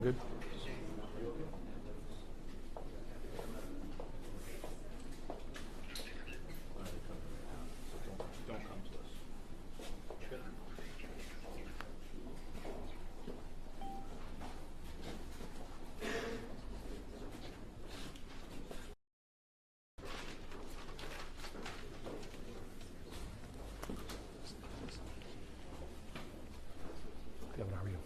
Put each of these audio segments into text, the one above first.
Good. Don't come to us. Kevin, how are you?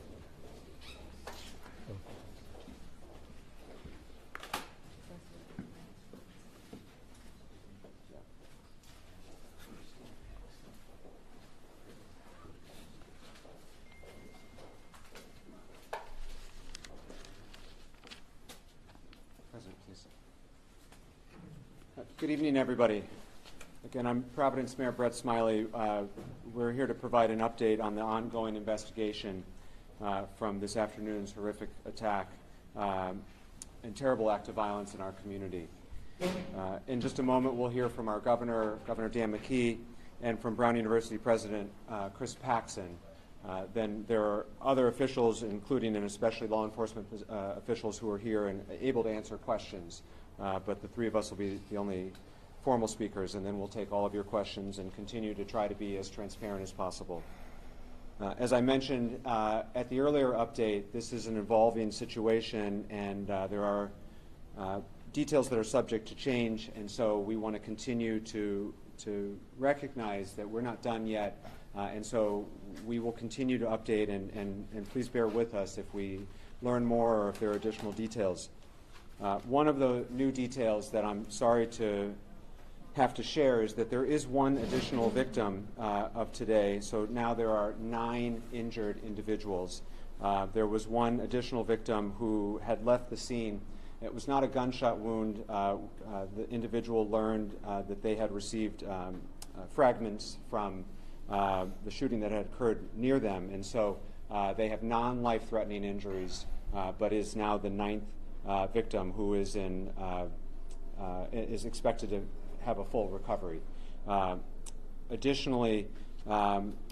President, please. Good evening, everybody. Again, I'm Providence Mayor Brett Smiley. We're here to provide an update on the ongoing investigation from this afternoon's horrific attack and terrible act of violence in our community. In just a moment, we'll hear from our governor, Governor Dan McKee, and from Brown University President Chris Paxson. Then there are other officials, including and especially law enforcement officials who are here and able to answer questions. But the three of us will be the only formal speakers, and then we'll take all of your questions and continue to try to be as transparent as possible. As I mentioned at the earlier update, this is an evolving situation, and there are details that are subject to change, and so we want to continue to recognize that we're not done yet, and so we will continue to update, and please bear with us if we learn more or if there are additional details. One of the new details that I'm sorry to have to share is that there is one additional victim of today, so now there are 9 injured individuals. There was one additional victim who had left the scene. It was not a gunshot wound. The individual learned that they had received fragments from the shooting that had occurred near them, and so they have non-life-threatening injuries, but is now the 9th victim who is is expected to have a full recovery. Additionally,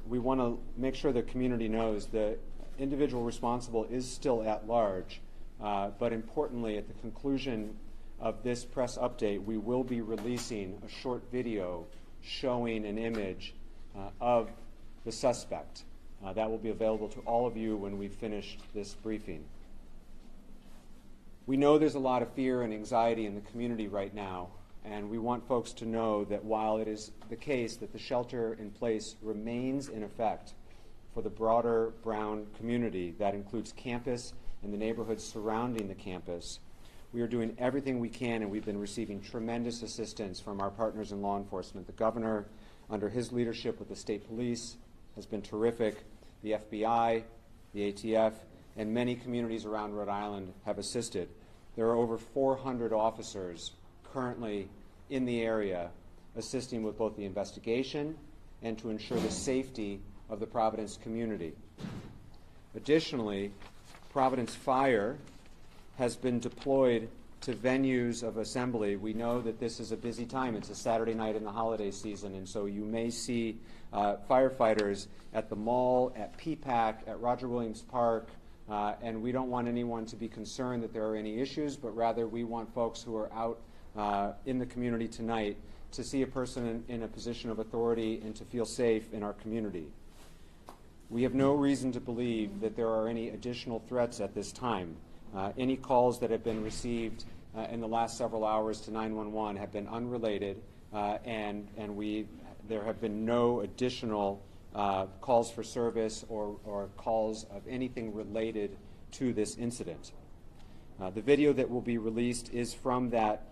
we want to make sure the community knows the individual responsible is still at large, but importantly, at the conclusion of this press update, we will be releasing a short video showing an image of the suspect. That will be available to all of you when we've finished this briefing. We know there's a lot of fear and anxiety in the community right now, and we want folks to know that while it is the case that the shelter in place remains in effect for the broader Brown community, that includes campus and the neighborhoods surrounding the campus, we are doing everything we can, and we've been receiving tremendous assistance from our partners in law enforcement. The governor, under his leadership with the state police, has been terrific. The FBI, the ATF, and many communities around Rhode Island have assisted. There are over 400 officers currently in the area assisting with both the investigation and to ensure the safety of the Providence community. Additionally, Providence Fire has been deployed to venues of assembly. We know that this is a busy time. It's a Saturday night in the holiday season, and so you may see firefighters at the mall, at PPAC, at Roger Williams Park, and we don't want anyone to be concerned that there are any issues, but rather we want folks who are out in the community tonight to see a person in a position of authority and to feel safe in our community. We have no reason to believe that there are any additional threats at this time. Any calls that have been received in the last several hours to 911 have been unrelated, and there have been no additional calls for service or calls of anything related to this incident. The video that will be released is from that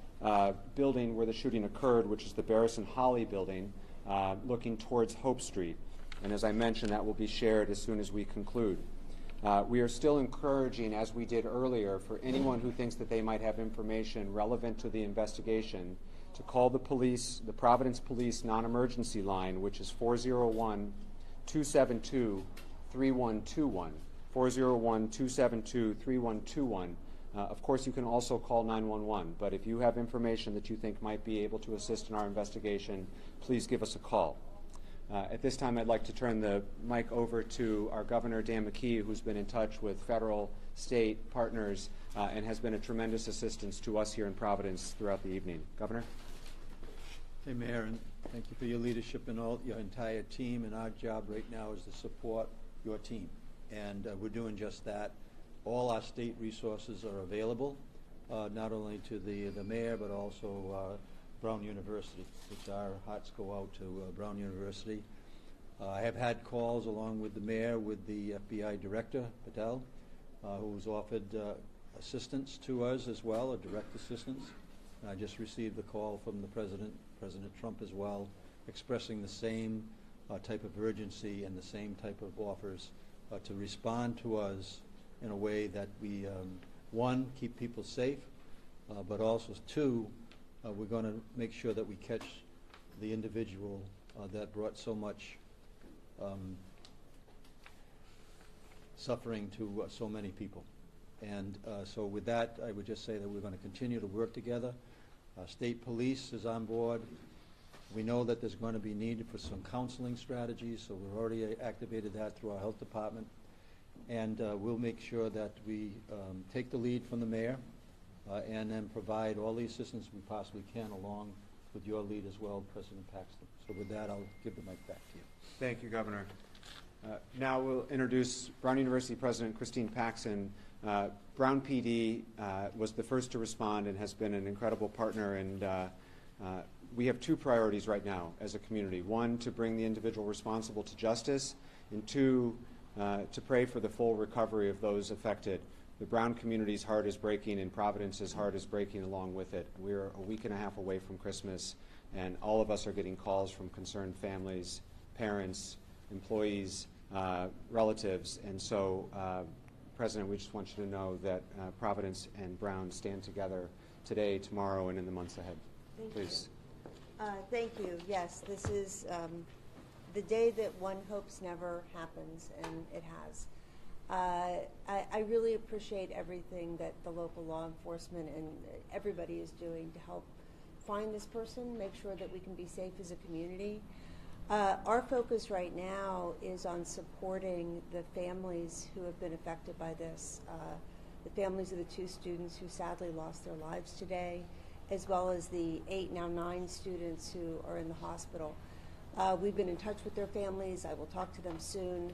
building where the shooting occurred, which is the Barrison Holly building, looking towards Hope Street. And as I mentioned, that will be shared as soon as we conclude. We are still encouraging, as we did earlier, for anyone who thinks that they might have information relevant to the investigation to call the police, the Providence Police non-emergency line, which is 401-272-3121, 401-272-3121. Of course, you can also call 911, but if you have information that you think might be able to assist in our investigation, please give us a call. At this time, I'd like to turn the mic over to our Governor, Dan McKee, who's been in touch with federal state partners, and has been a tremendous assistance to us here in Providence throughout the evening. Governor? Hey, Mayor, and thank you for your leadership and all your entire team. And our job right now is to support your team, and we're doing just that. All our state resources are available, not only to the mayor, but also Brown University, which our hearts go out to Brown University. I have had calls along with the mayor, with the FBI director, Patel, who's offered assistance to us as well, a direct assistance. I just received a call from the President Trump as well, expressing the same type of urgency and the same type of offers to respond to us in a way that we, one, keep people safe, but also, two, we're going to make sure that we catch the individual that brought so much suffering to so many people. And so with that, I would just say that we're going to continue to work together. State police is on board. We know that there's going to be need for some counseling strategies, so we've already activated that through our health department. And we'll make sure that we take the lead from the mayor and then provide all the assistance we possibly can, along with your lead as well, President Paxton. So with that, I'll give the mic back to you. Thank you, Governor. Now we'll introduce Brown University President Christine Paxson. Brown PD was the first to respond and has been an incredible partner, and we have two priorities right now as a community. One, to bring the individual responsible to justice, and two, to pray for the full recovery of those affected. The Brown community's heart is breaking, and Providence's heart is breaking along with it. We're a week and a half away from Christmas, and all of us are getting calls from concerned families, parents, employees, relatives, and so President, we just want you to know that Providence and Brown stand together today, tomorrow, and in the months ahead. Please. Thank you. Yes, this is the day that one hopes never happens, and it has. I really appreciate everything that the local law enforcement and everybody is doing to help find this person, make sure that we can be safe as a community. Our focus right now is on supporting the families who have been affected by this, the families of the 2 students who sadly lost their lives today, as well as the 8, now 9 students who are in the hospital. We've been in touch with their families. I will talk to them soon.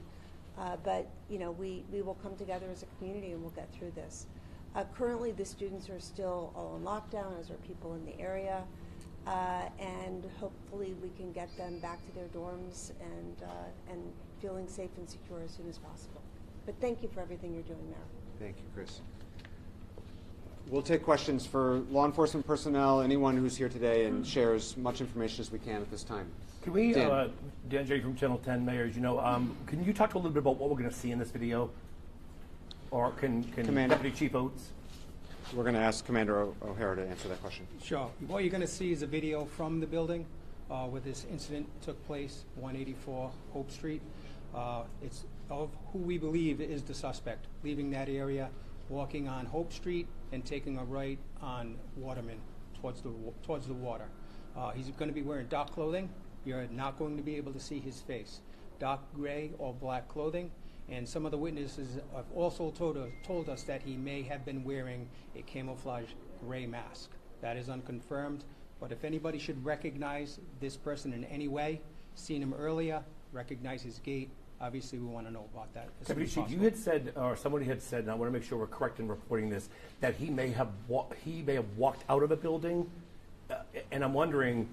But you know, we will come together as a community and we'll get through this. Currently, the students are still all in lockdown, as are people in the area. And hopefully we can get them back to their dorms and feeling safe and secure as soon as possible. But thank you for everything you're doing, Mayor. Thank you, Chris. We'll take questions for law enforcement personnel, anyone who's here today and share as much information as we can at this time. Can we, Dan J. from Channel 10, Mayor, as you know, can you talk a little bit about what we're going to see in this video? Or can Deputy Chief Oates? We're going to ask Commander O'Hara to answer that question. Sure. What you're going to see is a video from the building where this incident took place, 184 Hope Street. It's of who we believe is the suspect, leaving that area, walking on Hope Street, and taking a right on Waterman towards the water. He's going to be wearing dark clothing. You're not going to be able to see his face. Dark gray or black clothing. And some of the witnesses have also told us that he may have been wearing a camouflage gray mask. That is unconfirmed, but if anybody should recognize this person in any way, seen him earlier, recognize his gait, obviously we want to know about that as soon as possible. You had said, or somebody had said, and I want to make sure we're correct in reporting this, that he may have walked out of a building, and I'm wondering,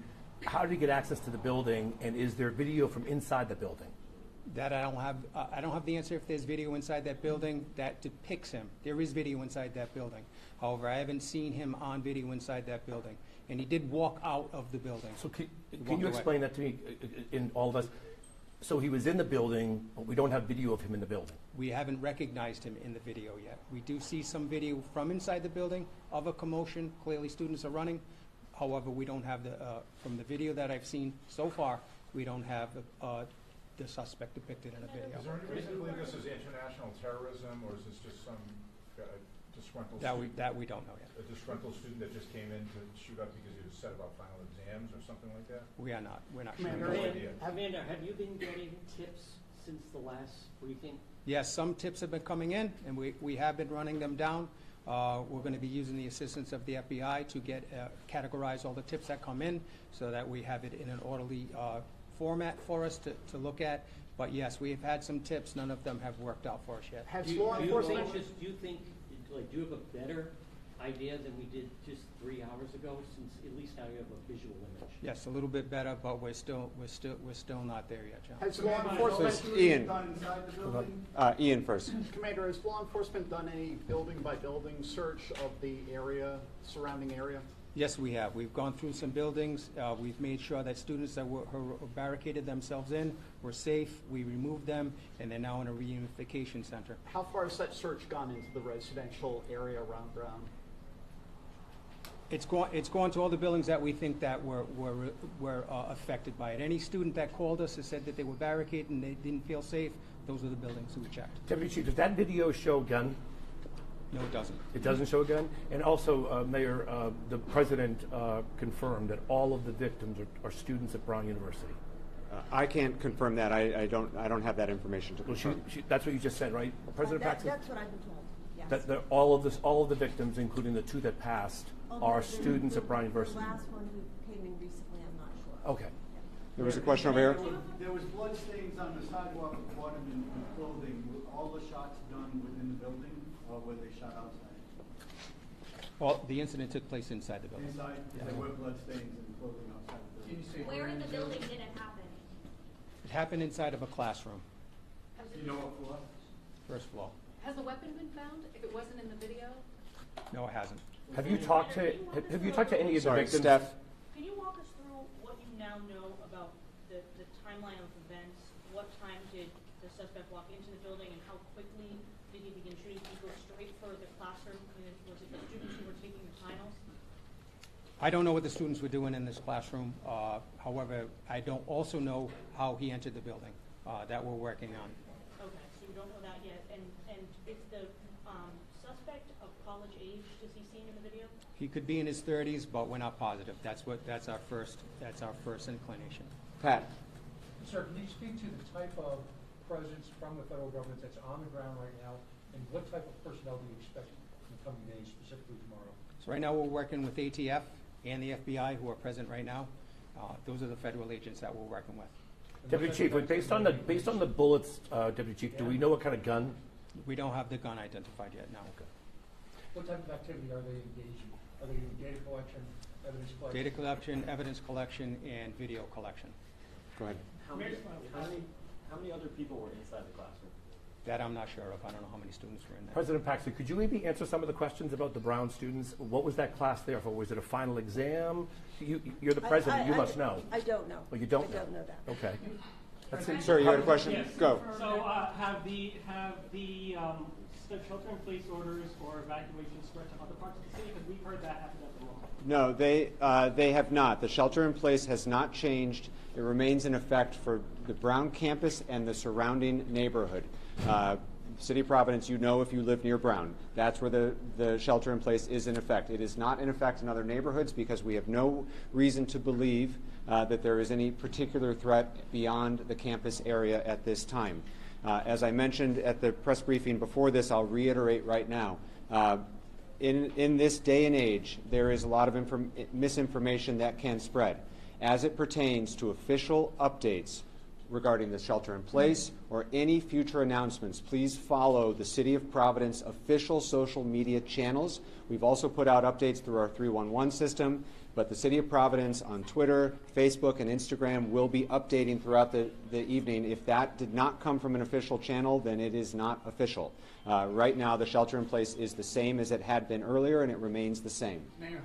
how did he get access to the building, and is there video from inside the building? That I don't have the answer if there's video inside that building that depicts him. There is video inside that building. However, I haven't seen him on video inside that building. And he did walk out of the building. So can you explain that to me, in all of us? So he was in the building, but we don't have video of him in the building. We haven't recognized him in the video yet. We do see some video from inside the building of a commotion. Clearly students are running. However, we don't have from the video that I've seen so far, we don't have the suspect depicted in a video. Is there any reason to believe this is international terrorism, or is this just some disgruntled student? That we don't know yet. A disgruntled student that just came in to shoot up because he was upset about final exams or something like that? We're not sure. Amanda, have you been getting tips since the last briefing? Yes, some tips have been coming in, and we have been running them down. We're going to be using the assistance of the FBI to get categorize all the tips that come in so that we have it in an orderly format for us to look at. But yes, we have had some tips. None of them have worked out for us yet. Do you think, like, do you have a better idea than we did just 3 hours ago, since at least now you have a visual image? Yes, a little bit better, but we're still not there yet, John. Has law enforcement Ian. done inside the building? Ian first. Commander, has law enforcement done any building-by-building search of the area, surrounding area? Yes, we have. We've gone through some buildings. We've made sure that students that were barricaded themselves in were safe. We removed them, and they're now in a reunification center. How far has that search gone into the residential area around Brown? It's gone to all the buildings that we think that were affected by it. Any student that called us and said that they were barricaded and they didn't feel safe, those are the buildings that we checked. Deputy Chief, does that video show a gun? No, it doesn't. It doesn't show a gun? And also, Mayor, the President confirmed that all of the victims are students at Brown University. I can't confirm that. I don't have that information to confirm. Well, that's what you just said, right? President Paxton? That's what I've been told, yes. That all of the victims, including the 2 that passed, are students at Brown University. The last one who came in recently, I'm not sure. Okay. There was a question over here. There was blood stains on the sidewalk of Waterman clothing. Were all the shots done within the building, or were they shot outside? Well, the incident took place inside the building. Inside, there were blood stains and clothing outside the building. Where in the building did it happen? It happened inside of a classroom, Do you know what floor? first floor. Has a weapon been found if it wasn't in the video? No, it hasn't. Have you talked to any of the Sorry, victims? Steph. Can you walk us through what you now know about the timeline of events? What time did the suspect walk into the building, and how quickly did he begin shooting? Did he go straight for the classroom? Was it the students who were taking the finals? I don't know what the students were doing in this classroom. However, I don't also know how he entered the building that we're working on. Okay, so you don't know that yet. And is the suspect of college age? Does he seem in the video? He could be in his 30s, but we're not positive. That's our first inclination. Pat. Sir, can you speak to the type of presence from the federal government that's on the ground right now, and what type of personnel do you expect in the coming days, specifically tomorrow? So right now we're working with ATF and the FBI, who are present right now. Those are the federal agents that we're working with. Deputy Chief, based on the bullets, Deputy Chief, do we know what kind of gun? We don't have the gun identified yet, no. Okay. What type of activity are they engaged in? Are they doing data collection, evidence collection? Data collection, evidence collection, and video collection. Go ahead. How many other people were inside the classroom? That I'm not sure of. I don't know how many students were in there. President Paxton, could you maybe answer some of the questions about the Brown students? What was that class there for? Was it a final exam? You're the president. You must know. I don't know. Well, you don't know. I don't know that. Okay. Sir, you had a question? Yes. Go. So have the shelter-in-place orders or evacuation spread to other parts of the city? Because we've heard that happen at the moment. No, they have not. The shelter-in-place has not changed. It remains in effect for the Brown campus and the surrounding neighborhood. City of Providence, you know if you live near Brown, that's where the shelter-in-place is in effect. It is not in effect in other neighborhoods because we have no reason to believe that there is any particular threat beyond the campus area at this time. As I mentioned at the press briefing before this, I'll reiterate right now. In this day and age, there is a lot of misinformation that can spread. As it pertains to official updates regarding the shelter-in-place or any future announcements, please follow the City of Providence official social media channels. We've also put out updates through our 311 system, but the City of Providence on Twitter, Facebook, and Instagram will be updating throughout the evening. If that did not come from an official channel, then it is not official. Right now, the shelter-in-place is the same as it had been earlier, and it remains the same. Mayor,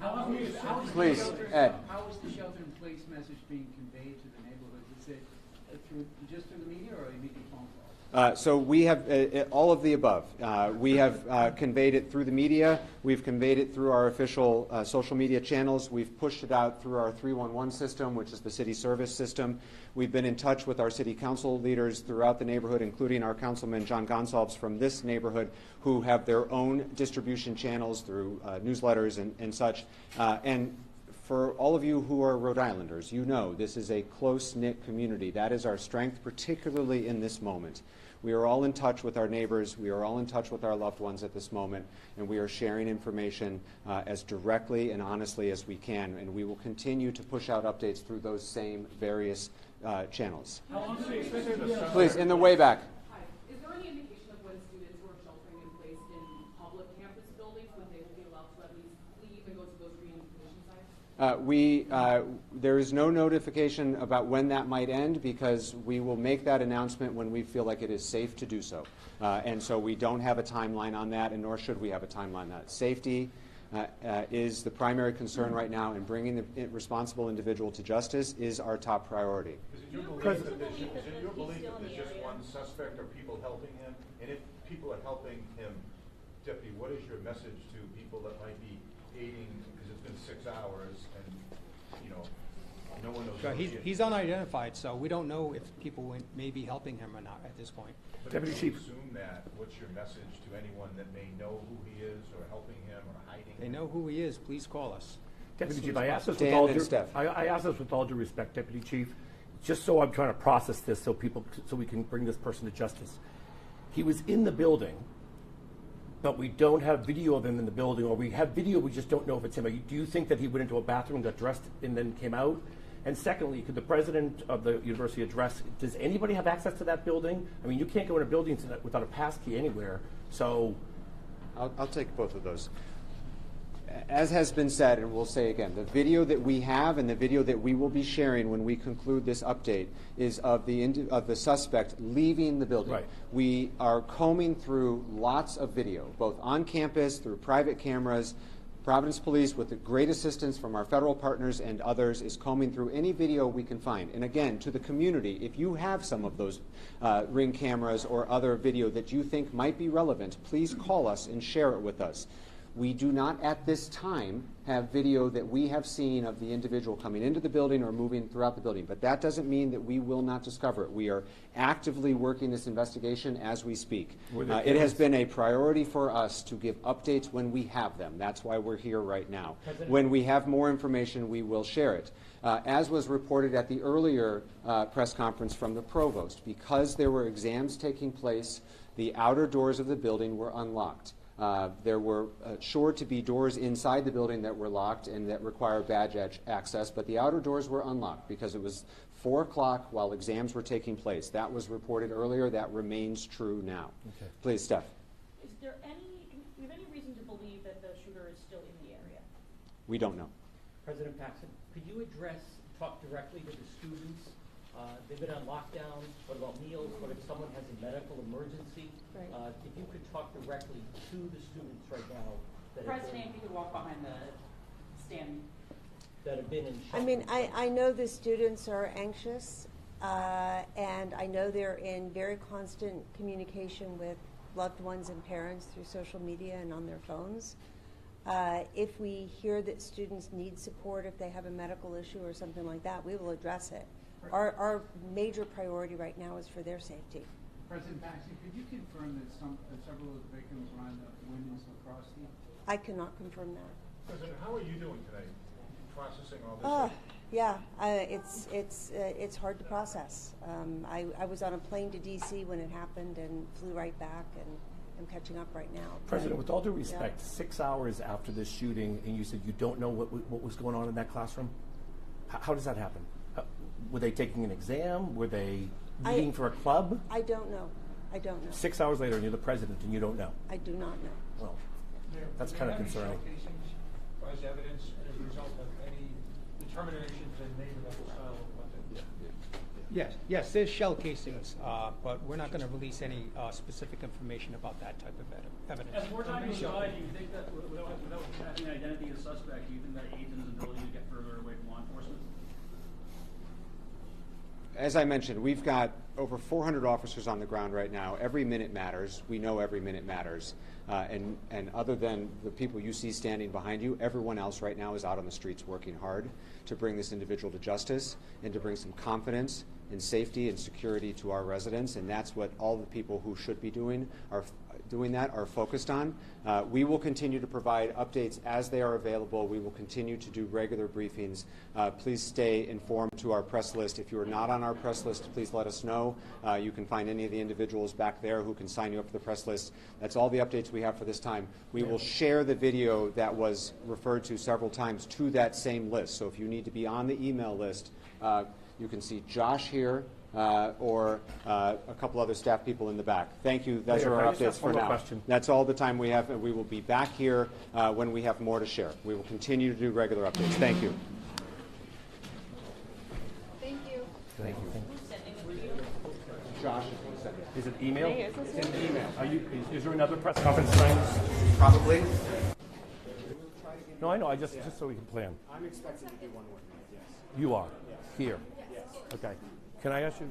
Please, Ed. How is the shelter-in-place message being conveyed to the neighborhoods? Is it just through the media, or are you making phone calls? So we have all of the above. We have conveyed it through the media. We've conveyed it through our official social media channels. We've pushed it out through our 311 system, which is the city service system. We've been in touch with our city council leaders throughout the neighborhood, including our councilman John Gonsalves from this neighborhood, who have their own distribution channels through newsletters and such. And For all of you who are Rhode Islanders, you know this is a close-knit community. That is our strength, particularly in this moment. We are all in touch with our neighbors. We are all in touch with our loved ones at this moment, and we are sharing information as directly and honestly as we can, and we will continue to push out updates through those same various channels. How long do you expect it to be? Please, in the way back. Hi. Is there any indication of when students who are sheltering in place in public campus buildings, when they will be allowed to at least leave and go to those reunification sites? There is no notification about when that might end because we will make that announcement when we feel like it is safe to do so. And so we don't have a timeline on that, and nor should we have a timeline on that. Safety is the primary concern right now, and bringing the responsible individual to justice is our top priority. Is it your belief that there's just one suspect or people helping him? And if people are helping him, Deputy, what is your message to people that might be aiding, because it's been 6 hours and, you know, no one knows. Sure, he's unidentified, so we don't know if people may be helping him or not at this point. But Deputy Chief, assume that. What's your message to anyone that may know who he is or helping him or hiding They him? know who he is, please call us. Deputy Chief, I ask this Dan and Steph. I ask this with all due respect, Deputy Chief, just so I'm trying to process this so we can bring this person to justice. He was in the building, but we don't have video of him in the building, or we have video, we just don't know if it's him. Do you think that he went into a bathroom, got dressed, and then came out? And secondly, could the president of the university address, does anybody have access to that building? I mean, you can't go in a building without a pass key anywhere, so. I'll take both of those. As has been said, and we'll say again, the video that we have and the video that we will be sharing when we conclude this update is of the suspect leaving the building. Right. We are combing through lots of video, both on campus, through private cameras. Providence Police, with the great assistance from our federal partners and others, is combing through any video we can find. And again, to the community, if you have some of those Ring cameras or other video that you think might be relevant, please call us and share it with us. We do not at this time have video that we have seen of the individual coming into the building or moving throughout the building, but that doesn't mean that we will not discover it. We are actively working this investigation as we speak. It has been a priority for us to give updates when we have them. That's why we're here right now. When we have more information, we will share it. As was reported at the earlier press conference from the provost, because there were exams taking place, the outer doors of the building were unlocked. There were sure to be doors inside the building that were locked and that require badge access, but the outer doors were unlocked because it was 4 o'clock while exams were taking place. That was reported earlier. That remains true now. Okay. Please, Steph. Do we have any reason to believe that the shooter is still in the area? We don't know. President Paxson, could you talk directly to the students? They've been on lockdown. What about meals? What if someone has a medical emergency? Right. If you could talk directly to the students right now. President, if you could walk behind the stand. That have been in I mean, I know the students are anxious, and I know they're in very constant communication with loved ones and parents through social media and on their phones. If we hear that students need support, if they have a medical issue or something like that, we will address it. Our major priority right now is for their safety. President Paxson, could you confirm that several of the victims were on the women's lacrosse team? I cannot confirm that. President, how are you doing today? Processing all this? Yeah, it's hard to process. I was on a plane to D.C. when it happened and flew right back, and I'm catching up right now. President, with all due respect, 6 hours after this shooting, and you said you don't know what was going on in that classroom? How does that happen? Were they taking an exam? Were they meeting for a club? I don't know. I don't know. 6 hours later, and you're the president, and you don't know? I do not know. Well, that's kind of concerning. As evidence as a result of any determinations they made about the style of weapon? Yes, there's shell casings, but we're not going to release any specific information about that type of evidence. As more time goes by, do you think that without having an identity of suspect, do you think that aids in his ability to get further away from law enforcement? As I mentioned, we've got over 400 officers on the ground right now. Every minute matters. We know every minute matters. And other than the people you see standing behind you, everyone else right now is out on the streets working hard to bring this individual to justice and to bring some confidence and safety and security to our residents. And that's what all the people who should be doing doing that are focused on. We will continue to provide updates as they are available. We will continue to do regular briefings. Please stay informed to our press list. If you are not on our press list, please let us know. You can find any of the individuals back there who can sign you up for the press list. That's all the updates we have for this time. We will share the video that was referred to several times to that same list. So if you need to be on the email list, you can see Josh here, or a couple other staff people in the back. Thank you. Those Mayor, are can I our just updates ask for one more now. question? That's all the time we have, and we will be back here when we have more to share. We will continue to do regular updates. Thank you. Thank you. Thank you. Who's sending the video? Josh is going to send it. Is it email? Hey, is this It's an email. Is there another press conference time? Probably. No, I know. Just so we can plan. I'm expecting to do one more. Yes. You are Yes. here. Yes. Okay. Can I ask you?